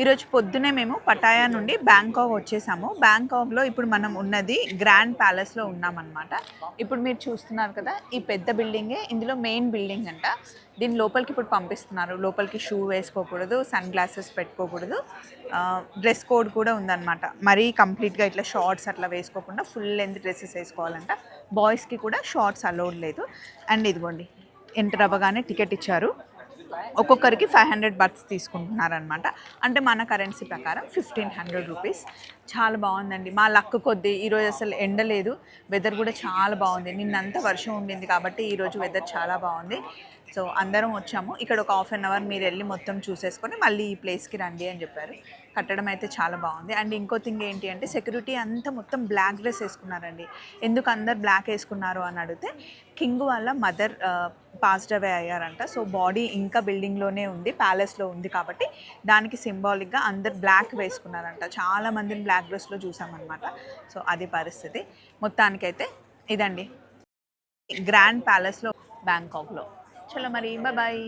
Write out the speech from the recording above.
ఈరోజు పొద్దునే మేము పటాయా నుండి బ్యాంకాక్ వచ్చేసాము. బ్యాంకాక్లో ఇప్పుడు మనం ఉన్నది గ్రాండ్ ప్యాలెస్లో ఉన్నామన్నమాట. ఇప్పుడు మీరు చూస్తున్నారు కదా, ఈ పెద్ద బిల్డింగే ఇందులో మెయిన్ బిల్డింగ్ అంట. దీని లోపలికి ఇప్పుడు పంపిస్తున్నారు. లోపలికి షూ వేసుకోకూడదు, సన్ గ్లాసెస్ పెట్టుకోకూడదు, డ్రెస్ కోడ్ కూడా ఉందన్నమాట. మరీ కంప్లీట్గా ఇట్లా షార్ట్స్ అట్లా వేసుకోకుండా ఫుల్ లెంత్ డ్రెస్సెస్ వేసుకోవాలంట. బాయ్స్కి కూడా షార్ట్స్ అలౌడ్ లేదు. అండ్ ఇదిగోండి, ఎంటర్ అవ్వగానే టికెట్ ఇచ్చారు. ఒక్కొక్కరికి 500 బర్త్స్ తీసుకుంటున్నారనమాట. అంటే మన కరెన్సీ ప్రకారం 1500 రూపీస్. చాలా బాగుందండి. మా లక్ కొద్దీ ఈరోజు అసలు ఎండ లేదు, వెదర్ కూడా చాలా బాగుంది. నిన్నంతా వర్షం ఉండింది కాబట్టి ఈరోజు వెదర్ చాలా బాగుంది. సో అందరం వచ్చాము. ఇక్కడ ఒక హాఫ్ అన్ అవర్ మీరు వెళ్ళి మొత్తం చూసేసుకొని మళ్ళీ ఈ ప్లేస్కి రండి అని చెప్పారు. కట్టడం అయితే చాలా బాగుంది. అండ్ ఇంకో థింగ్ ఏంటి అంటే సెక్యూరిటీ అంతా మొత్తం బ్లాక్ డ్రెస్ వేసుకున్నారండి. ఎందుకు అందరు బ్లాక్ వేసుకున్నారు అని అడిగితే, కింగ్ వాళ్ళ మదర్ పాస్డ్ అవే అయ్యారంట. సో బాడీ ఇంకా బిల్డింగ్లోనే ఉంది, ప్యాలెస్లో ఉంది కాబట్టి దానికి సింబాలిక్గా అందరు బ్లాక్ వేసుకున్నారంట. చాలా మందిని బ్లాక్ డ్రెస్లో చూసామన్నమాట. సో అది పరిస్థితి. మొత్తానికైతే ఇదండి గ్రాండ్ ప్యాలెస్లో బ్యాంకాక్లో. చలో మరి, బాయ్.